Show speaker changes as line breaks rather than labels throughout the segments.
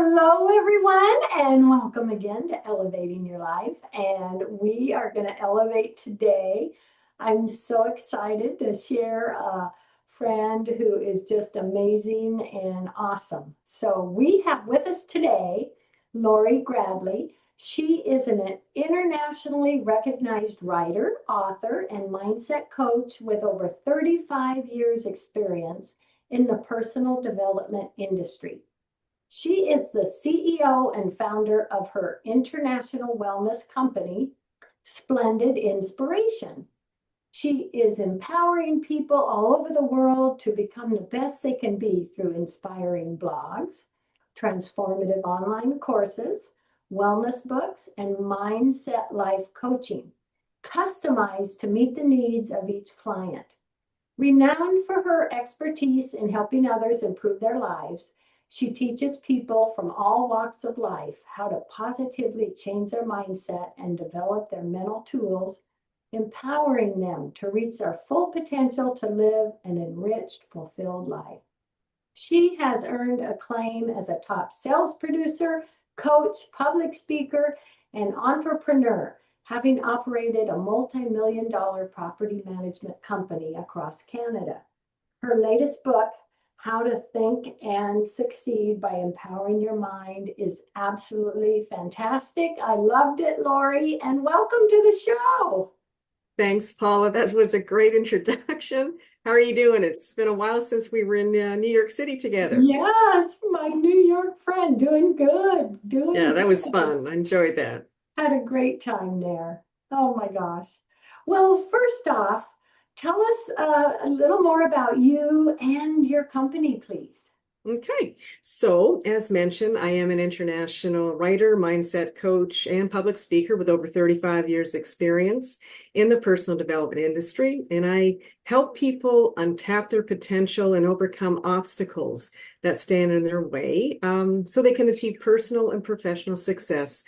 Hello, everyone, and welcome again to Elevating Your Life. And we are going to elevate today. I'm so excited to share a friend who is just amazing and awesome. So, we have with us today Lori Gradley. She is an internationally recognized writer, author, and mindset coach with over 35 years' experience in the personal development industry. She is the CEO and founder of her international wellness company, Splendid Inspiration. She is empowering people all over the world to become the best they can be through inspiring blogs, transformative online courses, wellness books, and mindset life coaching, customized to meet the needs of each client. Renowned for her expertise in helping others improve their lives, she teaches people from all walks of life how to positively change their mindset and develop their mental tools, empowering them to reach their full potential to live an enriched, fulfilled life. She has earned acclaim as a top sales producer, coach, public speaker, and entrepreneur, having operated a multi-million-dollar property management company across Canada. Her latest book, How to Think and Succeed by Empowering Your Mind, is absolutely fantastic. I loved it, Lori, and welcome to the show.
Thanks, Paula. That was a great introduction. How are you doing? It's been a while since we were in New York City together.
Yes, my New York friend, doing good,
Yeah,
doing
that was
good.
fun. I enjoyed that.
Had a great time there. Oh my gosh. Well, first off, tell us a little more about you and your company, please.
Okay, so as mentioned, I am an international writer, mindset coach, and public speaker with over 35 years experience in the personal development industry. And I help people untap their potential and overcome obstacles that stand in their way so they can achieve personal and professional success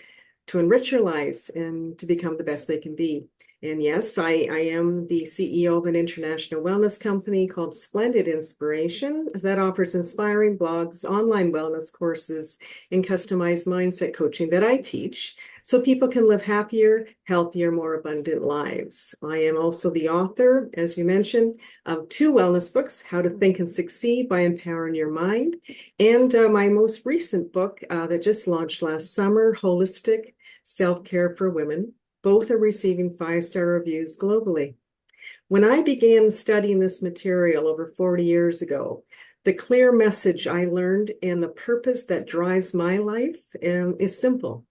to enrich their lives and to become the best they can be. And yes, I am the CEO of an international wellness company called Splendid Inspiration that offers inspiring blogs, online wellness courses, and customized mindset coaching that I teach so people can live happier, healthier, more abundant lives. I am also the author, as you mentioned, of two wellness books, How to Think and Succeed by Empowering Your Mind, and my most recent book that just launched last summer, Holistic Self-Care for Women. Both are receiving 5-star reviews globally. When I began studying this material over 40 years ago, the clear message I learned and the purpose that drives my life is simple: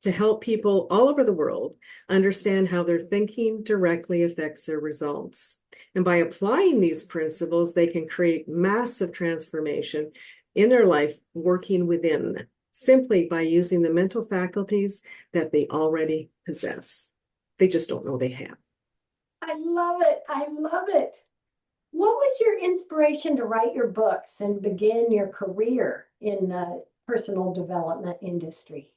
to help people all over the world understand how their thinking directly affects their results. And by applying these principles, they can create massive transformation in their life working within, simply by using the mental faculties that they already possess. They just don't know they have.
I love it. I love it. What was your inspiration to write your books and begin your career in the personal development industry?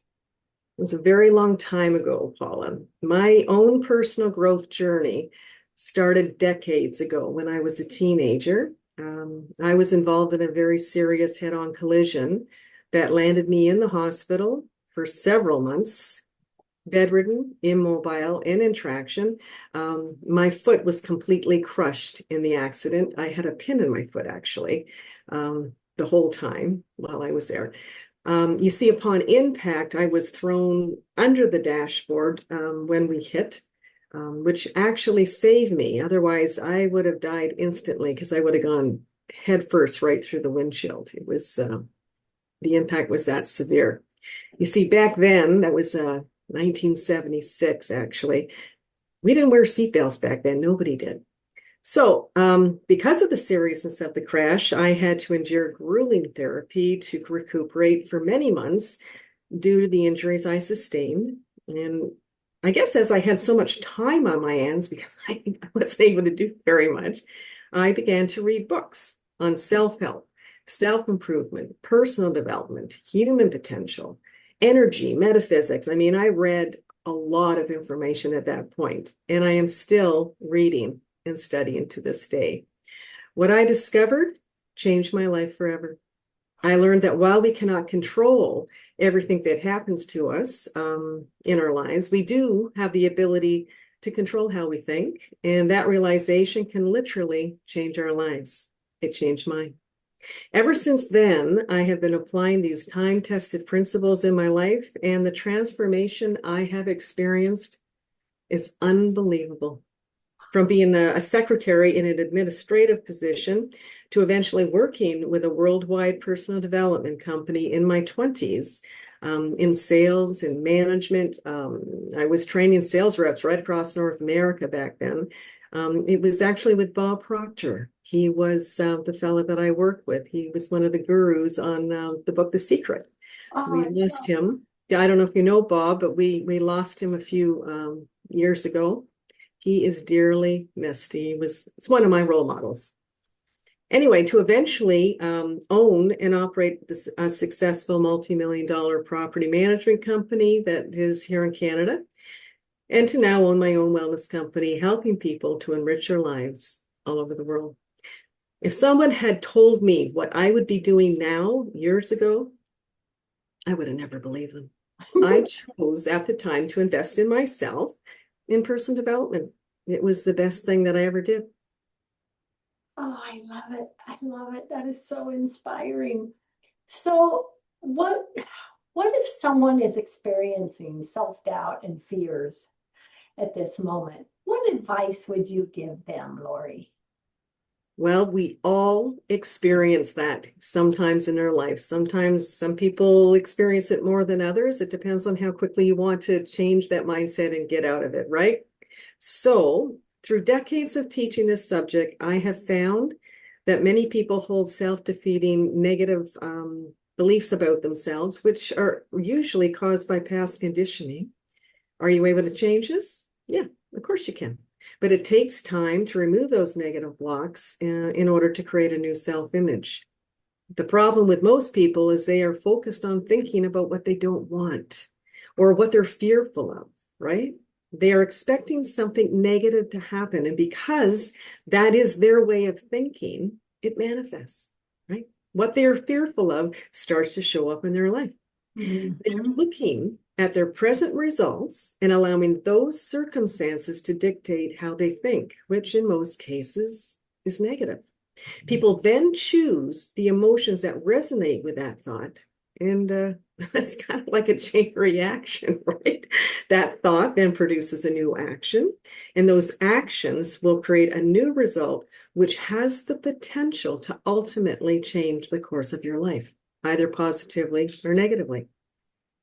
It was a very long time ago, Paula. My own personal growth journey started decades ago when I was a teenager. I was involved in a very serious head-on collision that landed me in the hospital for several months, bedridden, immobile, and in traction. My foot was completely crushed in the accident. I had a pin in my foot, actually, the whole time while I was there. You see, upon impact, I was thrown under the dashboard when we hit, which actually saved me. Otherwise, I would have died instantly because I would have gone head first right through the windshield. It was the impact was that severe. You see, back then, that was 1976, actually. We didn't wear seatbelts back then. Nobody did. So, because of the seriousness of the crash, I had to endure grueling therapy to recuperate for many months due to the injuries I sustained. And I guess as I had so much time on my hands because I wasn't able to do very much, I began to read books on self-help, self-improvement, personal development, human potential, energy, metaphysics. I mean, I read a lot of information at that point, and I am still reading and studying to this day. What I discovered changed my life forever. I learned that while we cannot control everything that happens to us in our lives, we do have the ability to control how we think. And that realization can literally change our lives. It changed mine. Ever since then, I have been applying these time-tested principles in my life, and the transformation I have experienced is unbelievable. From being a secretary in an administrative position to eventually working with a worldwide personal development company in my 20s, in sales and management. I was training sales reps right across North America back then. It was actually with Bob Proctor. He was the fellow that I worked with. He was one of the gurus on the book The Secret.
Oh,
We
I
lost
love
him. I don't know if you know Bob, but we lost him a few years ago. He is dearly missed. It's one of my role models. Anyway, to eventually own and operate a successful multi-million-dollar property management company that is here in Canada, and to now own my own wellness company, helping people to enrich their lives all over the world. If someone had told me what I would be doing now years ago, I would have never believed them. I chose at the time to invest in myself in personal development. It was the best thing that I ever did.
Oh, I love it. I love it. That is so inspiring. So, what if someone is experiencing self-doubt and fears at this moment? What advice would you give them, Lori?
Well, we all experience that sometimes in our life. Sometimes some people experience it more than others. It depends on how quickly you want to change that mindset and get out of it, right? So, through decades of teaching this subject, I have found that many people hold self-defeating negative beliefs about themselves, which are usually caused by past conditioning. Are you able to change this? Yeah, of course you can. But it takes time to remove those negative blocks in order to create a new self-image. The problem with most people is they are focused on thinking about what they don't want or what they're fearful of, right? They are expecting something negative to happen. And because that is their way of thinking, it manifests, right? What they are fearful of starts to show up in their life. They're
Mhm.
looking at their present results and allowing those circumstances to dictate how they think, which in most cases is negative. People then choose the emotions that resonate with that thought. And that's kind of like a chain reaction, right? That thought then produces a new action, and those actions will create a new result, which has the potential to ultimately change the course of your life, either positively or negatively.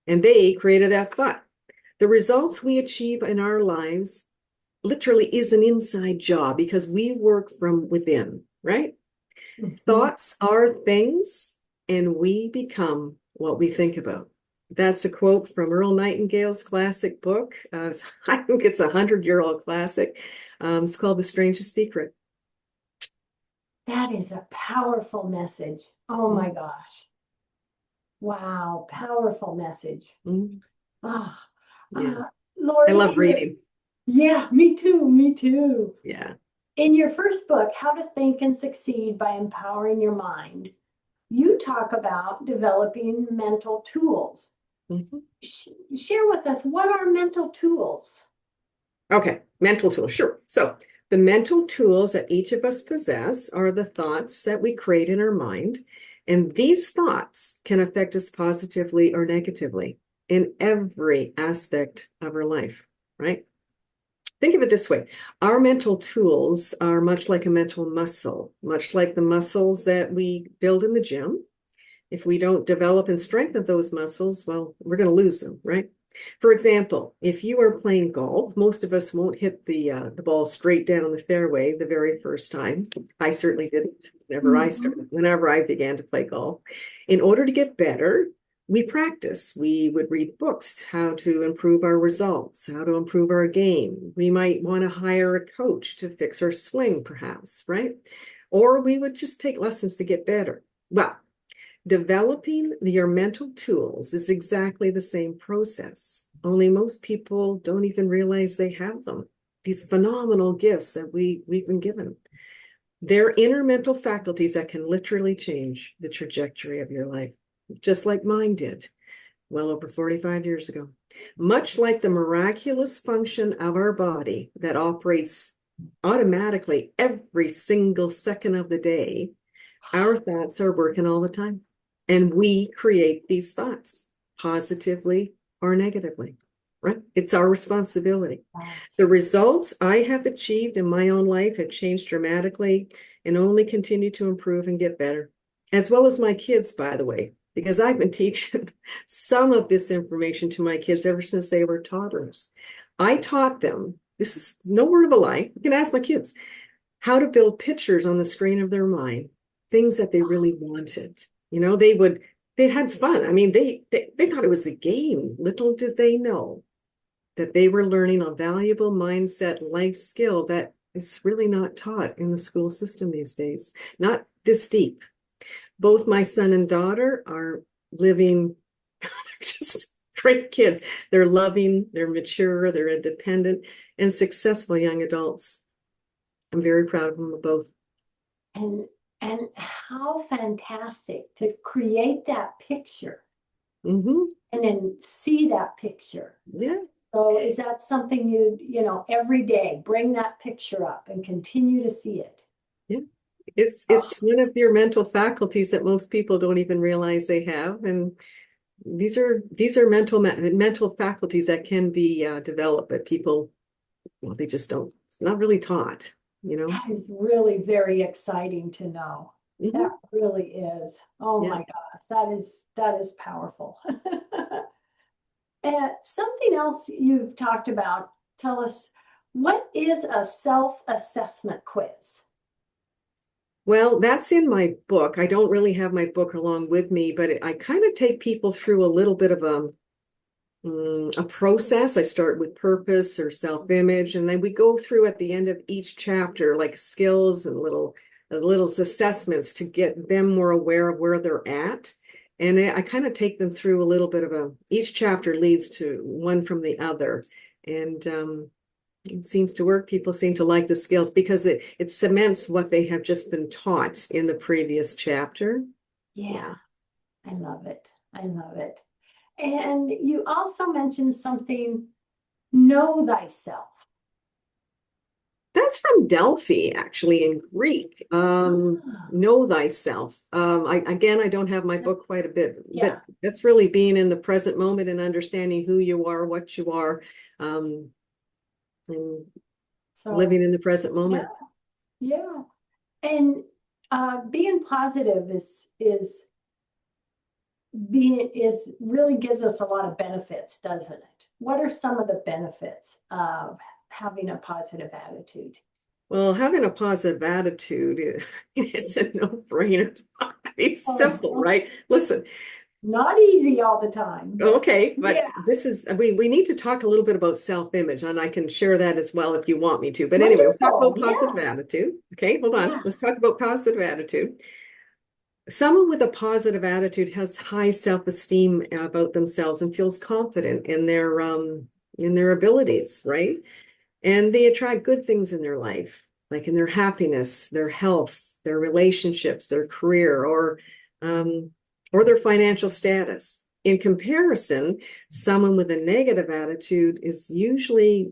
And they created that thought. The results we achieve in our lives literally is an inside job because we work from within, right?
Mhm.
Thoughts are things, and we become what we think about. That's a quote from Earl Nightingale's classic book. I think it's 100-year-old classic. It's called The Strangest Secret.
That is a powerful message. Oh my
Mm,
gosh. Wow, powerful message.
mm,
Ah,
yeah,
uh,
I
Lori,
love reading.
yeah, me too, me too.
Yeah.
In your first book, How to Think and Succeed by Empowering Your Mind, you talk about developing mental tools.
Mhm.
Share with us, what are mental tools?
Okay, mental tools, sure. So the mental tools that each of us possess are the thoughts that we create in our mind. And these thoughts can affect us positively or negatively in every aspect of our life, right? Think of it this way. Our mental tools are much like a mental muscle, much like the muscles that we build in the gym. If we don't develop and strengthen those muscles, well, we're going to lose them, right? For example, if you are playing golf, most of us won't hit the ball straight down the fairway the very first time. I certainly didn't
Mhm.
whenever I began to play golf. In order to get better, we practice. We would read books, how to improve our results, how to improve our game. We might want to hire a coach to fix our swing, perhaps, right? Or we would just take lessons to get better. Well, developing your mental tools is exactly the same process, only most people don't even realize they have them. These phenomenal gifts that we've been given. They're inner mental faculties that can literally change the trajectory of your life, just like mine did well over 45 years ago. Much like the miraculous function of our body that operates automatically every single second of the day, our thoughts are working all the time. And we create these thoughts positively or negatively, right? It's our responsibility.
Wow.
The results I have achieved in my own life have changed dramatically and only continue to improve and get better, as well as my kids, by the way, because I've been teaching some of this information to my kids ever since they were toddlers. I taught them, this is no word of a lie, you can ask my kids, how to build pictures on the screen of their mind, things that they really wanted. They had fun. I mean, they thought it was a game. Little did they know that they were learning a valuable mindset life skill that is really not taught in the school system these days, not this deep. Both my son and daughter are living, they're just great kids. They're loving, they're mature, they're independent, and successful young adults. I'm very proud of them both.
And how fantastic to create that picture
Mm-hmm.
and then see that picture.
Yeah.
So is that something every day bring that picture up and continue to see it?
Yeah. It's one of your mental faculties that most people don't even realize they have. And these are mental faculties that can be developed, but people, well, they just don't, it's not really taught, you know?
That is really very exciting to know.
Mm-hmm.
That really is. Oh
Yeah.
my gosh, that is powerful. And something else you've talked about, tell us, what is a self-assessment quiz?
Well, that's in my book. I don't really have my book along with me, but I kind of take people through a little bit of a process. I start with purpose or self-image, and then we go through at the end of each chapter, like skills and little assessments to get them more aware of where they're at. And I kind of take them through a little bit of each chapter leads to one from the other. And it seems to work. People seem to like the skills because it cements what they have just been taught in the previous chapter.
Yeah, I love it. I love it. And you also mentioned something, know thyself.
That's from Delphi, actually, in Greek.
Ah,
Know thyself. I don't have my book quite a bit,
yeah.
but that's really being in the present moment and understanding who you are, what you are, and
So
living in the present
yeah,
moment.
yeah. And being positive is really gives us a lot of benefits, doesn't it? What are some of the benefits of having a positive attitude?
Well, having a positive attitude, it's a no-brainer. It's simple,
Oh,
right? Listen,
not easy all the time, but
okay, but
yeah.
we need to talk a little bit about self-image, and I can share that as well if you want me to. But anyway, we'll talk
Wonderful.
about positive
Yes.
attitude. Okay, hold on.
Yeah.
Let's talk about positive attitude. Someone with a positive attitude has high self-esteem about themselves and feels confident in their abilities, right? And they attract good things in their life, like in their happiness, their health, their relationships, their career, um, or their financial status. In comparison, someone with a negative attitude is usually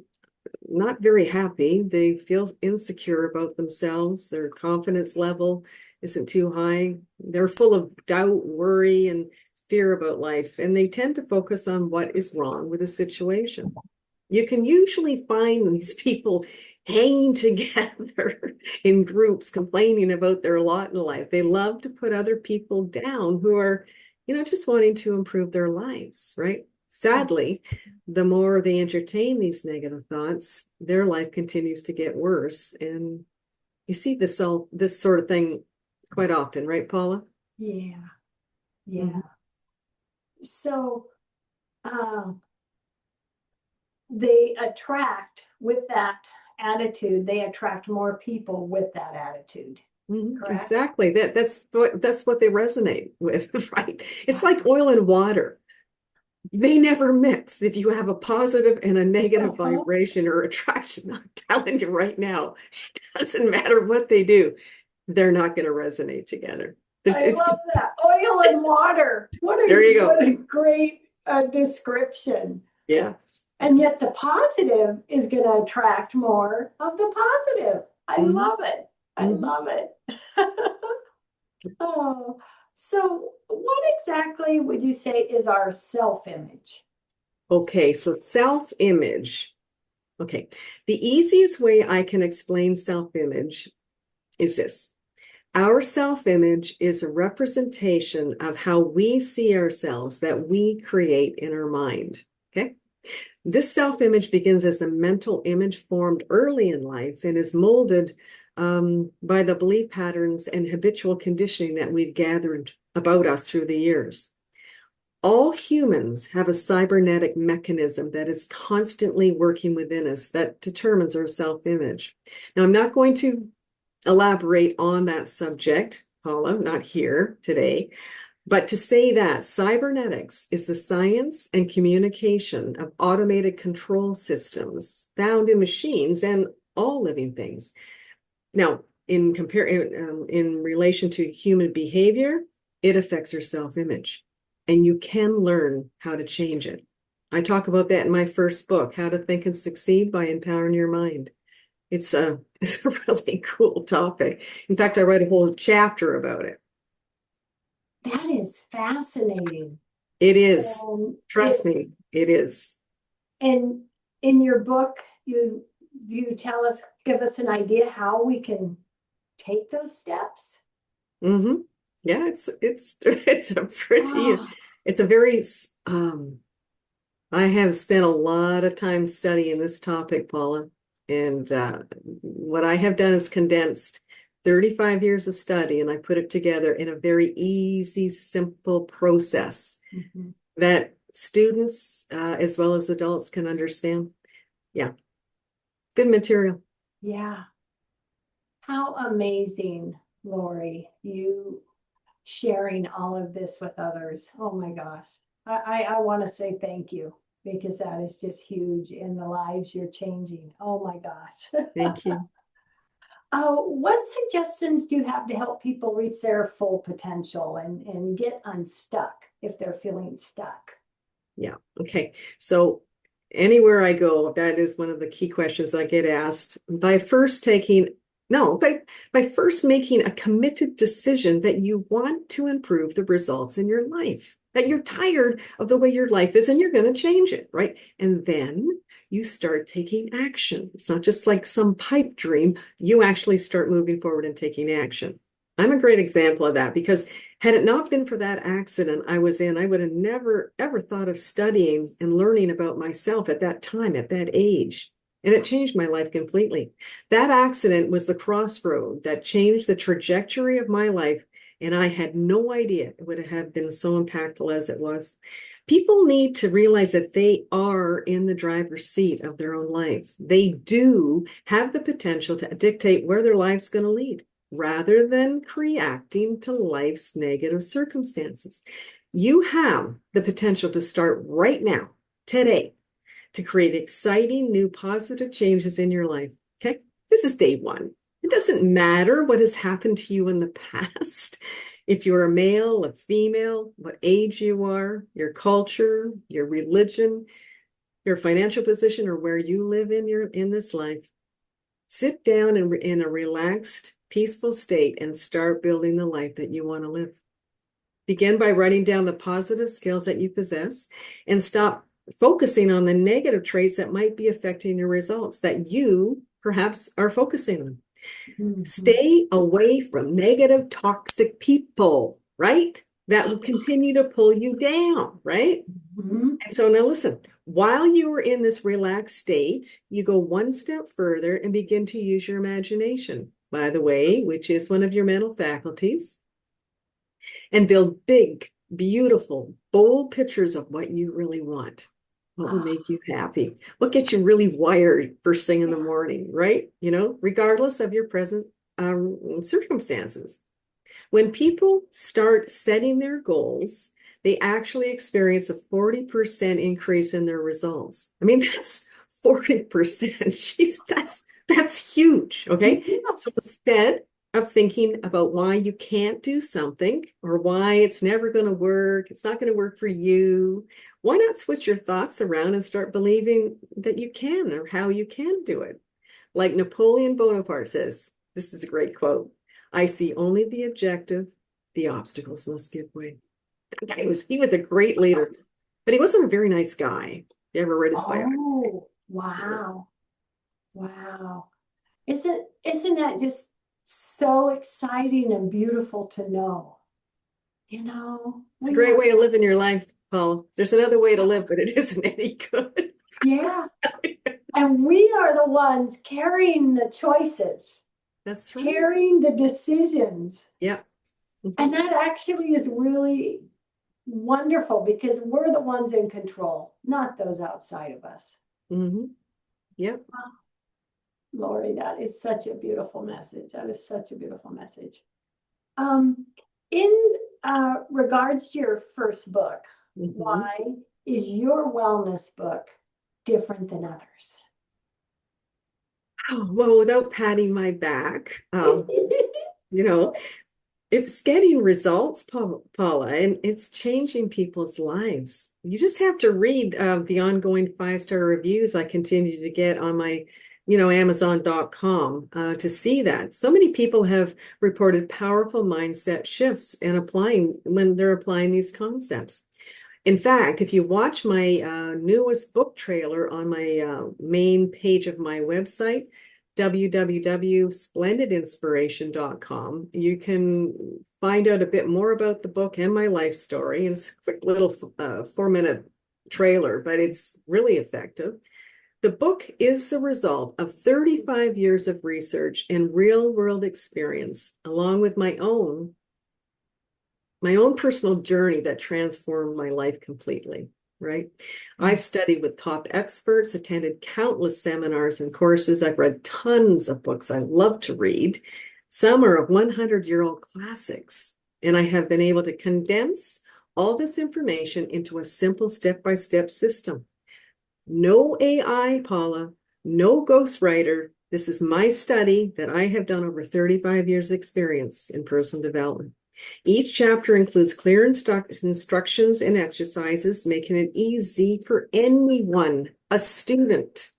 not very happy. They feel insecure about themselves. Their confidence level isn't too high. They're full of doubt, worry, and fear about life. And they tend to focus on what is wrong with the situation. You can usually find these people hanging together in groups complaining about their lot in life. They love to put other people down who are, just wanting to improve their lives, right? Sadly, the more they entertain these negative thoughts, their life continues to get worse. And you see this sort of thing quite often, right, Paula?
Yeah. Yeah.
Mhm.
So uh, they attract with that attitude, they attract more people with that attitude, correct?
Exactly. That's what they resonate with, right? It's
Wow.
like oil and water. They never mix. If you have a positive and a negative
Uh-huh.
vibration or attraction, I'm telling you right now, it doesn't matter what they do. they're not going to resonate together.
I
It's
love that. Oil and water.
there you
What
go.
a great description.
Yeah.
And yet the positive is going to attract more of the positive. I
Hmm.
love it. I
Hmm.
love it. Oh, so what exactly would you say is our self-image?
Okay, so self-image. Okay, the easiest way I can explain self-image is this. Our self-image is a representation of how we see ourselves that we create in our mind. Okay. This self-image begins as a mental image formed early in life and is molded by the belief patterns and habitual conditioning that we've gathered about us through the years. All humans have a cybernetic mechanism that is constantly working within us that determines our self-image. Now, I'm not going to elaborate on that subject, Paula, not here today, but to say that cybernetics is the science and communication of automated control systems found in machines and all living things. Now, in relation to human behavior, it affects your self-image, and you can learn how to change it. I talk about that in my first book, How to Think and Succeed by Empowering Your Mind. It's a really cool topic. In fact, I write a whole chapter about it.
That is fascinating.
It is.
And
Trust me, it is.
and in your book, you tell us, give us an idea how we can take those steps.
Hmm. Yeah, it's a pretty
Oh,
it's a very I have spent a lot of time studying this topic, Paula, and what I have done is condensed 35 years of study and I put it together in a very easy, simple process
mhm.
that students as well as adults can understand. Yeah, good material.
Yeah. How amazing, Lori, you sharing all of this with others. Oh my gosh. I want to say thank you because that is just huge in the lives you're changing. Oh my gosh.
Thank you.
What suggestions do you have to help people reach their full potential and get unstuck if they're feeling stuck?
Yeah. Okay. So anywhere I go, that is one of the key questions I get asked by first taking, no, by first making a committed decision that you want to improve the results in your life, that you're tired of the way your life is and you're going to change it, right? And then you start taking action. It's not just like some pipe dream. You actually start moving forward and taking action. I'm a great example of that because had it not been for that accident I was in, I would have never, ever thought of studying and learning about myself at that time, at that age. And it changed my life completely. That accident was the crossroad that changed the trajectory of my life. And I had no idea it would have been so impactful as it was. People need to realize that they are in the driver's seat of their own life. They do have the potential to dictate where their life's going to lead rather than reacting to life's negative circumstances. You have the potential to start right now, today, to create exciting new positive changes in your life. Okay. This is day one. It doesn't matter what has happened to you in the past. If you're a male, a female, what age you are, your culture, your religion, your financial position, or where you live in this life, sit down in a relaxed, peaceful state and start building the life that you want to live. Begin by writing down the positive skills that you possess and stop focusing on the negative traits that might be affecting your results that you perhaps are focusing on.
Mhm.
Stay away from negative, toxic people, right? That will continue to pull you down, right?
Mhm.
And so now listen, while you are in this relaxed state, you go one step further and begin to use your imagination, by the way, which is one of your mental faculties, and build big, beautiful, bold pictures of what you really want. What would make you happy? What gets you really wired first thing in the morning, right? Regardless of your present circumstances. When people start setting their goals, they actually experience a 40% increase in their results. I mean, that's 40%. Jeez, that's huge. Okay. So
Yes.
instead, of thinking about why you can't do something or why it's never going to work. It's not going to work for you. Why not switch your thoughts around and start believing that you can or how you can do it? Like Napoleon Bonaparte says, this is a great quote. I see only the objective, the obstacles must give way. That guy he was a great leader, but he wasn't a very nice guy. You ever read his biography?
Oh, wow. Wow. Isn't that just so exciting and beautiful to know?
It's a
We
great
are,
way of living your life, Paul. There's another way to live, but it isn't any good.
yeah, and we are the ones carrying the choices,
That's right.
carrying the decisions.
Yeah.
And
Mhm.
that actually is really wonderful because we're the ones in control, not those outside of us.
Mhm. Yeah.
Lori, that is such a beautiful message. That is such a beautiful message. Um, in regards to your first book,
Mhm.
why is your wellness book different than others?
Oh, well, without patting my back, you know, it's getting results, Paula, and it's changing people's lives. You just have to read the ongoing five-star reviews I continue to get on my, Amazon.com to see that. So many people have reported powerful mindset shifts and applying when they're applying these concepts. In fact, if you watch my newest book trailer on my main page of my website, www.splendidinspiration.com, you can find out a bit more about the book and my life story. And it's a quick little 4-minute trailer, but it's really effective. The book is the result of 35 years of research and real world experience, along with my own personal journey that transformed my life completely, right? I've studied with top experts, attended countless seminars and courses. I've read tons of books I love to read. Some are 100-year-old classics, and I have been able to condense all this information into a simple step-by-step system. No AI, Paula, no ghostwriter. This is my study that I have done over 35 years experience in personal development. Each chapter includes clear instructions and exercises, making it easy for anyone, a student,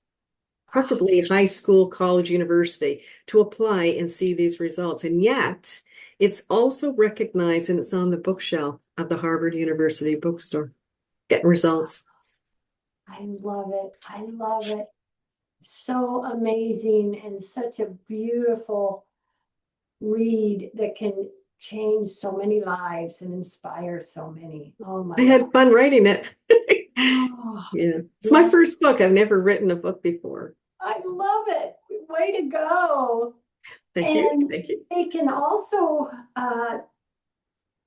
preferably high school, college, university, to apply and see these results. And yet, it's also recognized and it's on the bookshelf of the Harvard University bookstore. Getting results.
I love it. I love it. So amazing and such a beautiful read that can change so many lives and inspire so many. Oh
I
my God.
had fun writing it.
Oh,
Yeah. It's my
yes,
first book. I've never written a book before.
I love it. Way to go.
Thank you.
And
Thank you.
they can also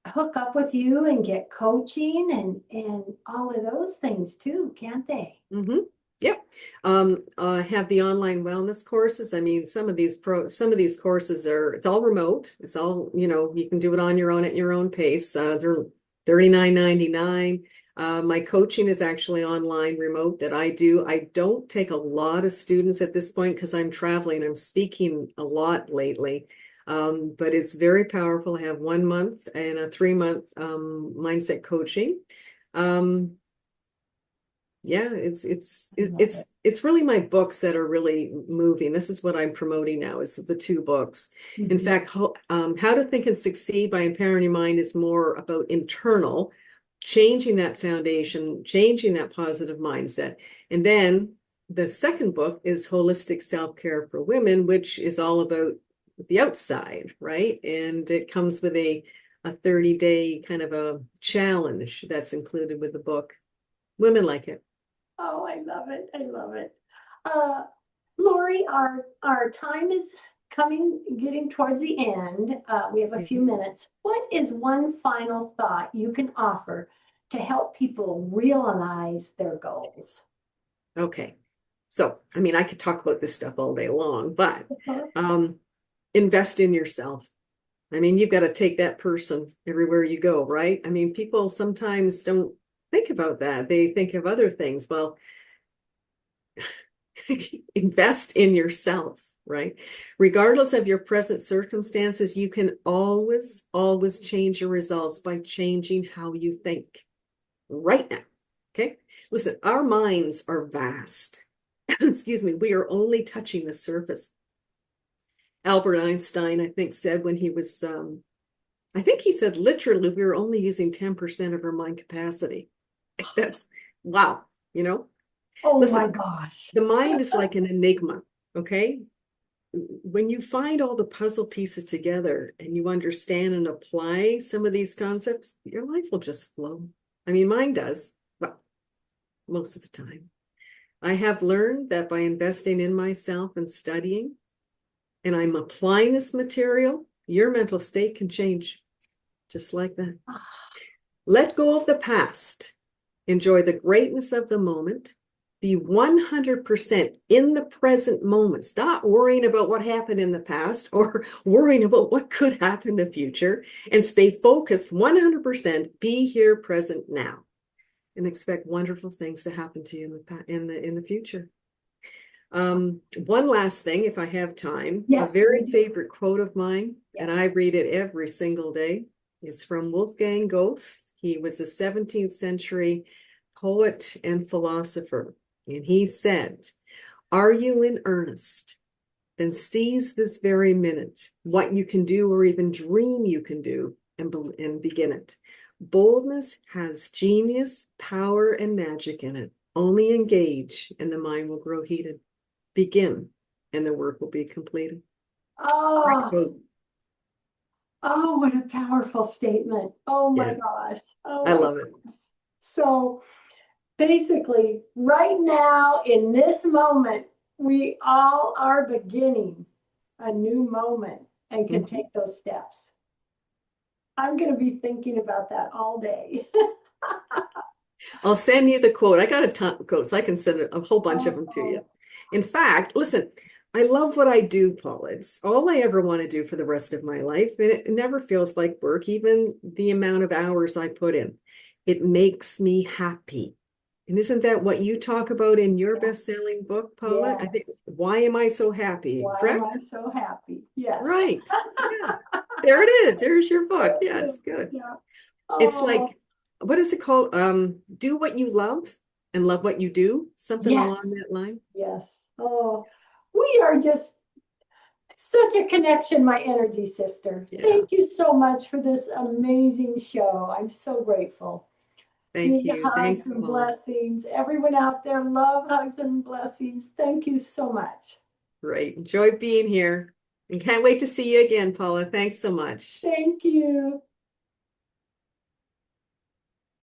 hook up with you and get coaching and all of those things too, can't they?
Mm-hmm. Yep. Have the online wellness courses. I mean, some of these courses it's all remote. It's all, you can do it on your own at your own pace. They're $39.99. My coaching is actually online remote that I do. I don't take a lot of students at this point because I'm traveling. I'm speaking a lot lately. But it's very powerful. I have 1 month and a 3-month mindset coaching. Um, yeah,
I love it.
it's really my books that are really moving. This is what I'm promoting now is the 2 books. In
Mhm.
fact, How to Think and Succeed by Empowering Your Mind is more about internal, changing that foundation, changing that positive mindset. And then the second book is Holistic Self-Care for Women, which is all about the outside, right? And it comes with a 30-day kind of a challenge that's included with the book. Women like it.
Oh, I love it. I love it. Uh, Lori, our time is getting towards the end. We have a few
Mhm.
minutes. What is one final thought you can offer to help people realize their goals?
Okay. So, I mean, I could talk about this stuff all day long, but
Uh-huh.
um, invest in yourself. I mean, you've got to take that person everywhere you go, right? I mean, people sometimes don't think about that. They think of other things. Well, invest in yourself. right? Regardless of your present circumstances, you can always, always change your results by changing how you think right now. Okay. Listen, our minds are vast. Excuse me. We are only touching the surface. Albert Einstein, I think, said when he was, I think he said literally, we were only using 10% of our mind capacity. That's wow. You know,
Oh
listen,
my gosh.
the mind is like an enigma. Okay. When you find all the puzzle pieces together and you understand and apply some of these concepts, your life will just flow. I mean, mine does, well, most of the time. I have learned that by investing in myself and studying, and I'm applying this material, your mental state can change just like that. Let go of the past. Enjoy the greatness of the moment. Be 100% in the present moment. Stop worrying about what happened in the past or worrying about what could happen in the future, and stay focused 100%. Be here present now and expect wonderful things to happen to you in the future. One last thing, if I have time, a
Yes, we
very
do.
favorite quote of mine, and
Yes.
I read it every single day. It's from Wolfgang Goethe. He was a 17th century poet and philosopher. And he said, "Are you in earnest? Then seize this very minute, what you can do or even dream you can do, and begin it. Boldness has genius, power, and magic in it. Only engage, and the mind will grow heated. Begin, and the work will be completed." Great
Oh,
quote.
oh, what a powerful statement. Oh my
Yeah,
gosh. Oh
I
my
love it.
gosh. So basically, right now in this moment, we all are beginning a new moment and can
Mhm.
take those steps. I'm going to be thinking about that all day.
I'll send you the quote. I got a ton of quotes. I can send a whole bunch of them to you.
Oh,
In fact, listen, I love what I do, Paul. It's all I ever want to do for the rest of my life. And it never feels like work, even the amount of hours I put in. It makes me happy. And isn't that what you talk about in your
yeah.
best-selling book, Paula? I think,
Yes.
why am I so happy?
Why am I
Correct?
so happy? Yes.
Right. Yeah. There it is. There's your book. Yeah,
Yeah.
it's good.
Yeah.
It's
Oh,
like, what is it called? Do what you love and love what you do, something along
yes.
that line.
Yes. Oh, we are just such a connection, my energy sister.
Yeah.
Thank you so much for this amazing show. I'm so grateful.
Thank
Big
you.
hugs
Thanks,
and
Paula.
blessings. Everyone out there, love, hugs, and blessings. Thank you so much.
Great. Enjoy being here and can't wait to see you again, Paula. Thanks so much.
Thank you.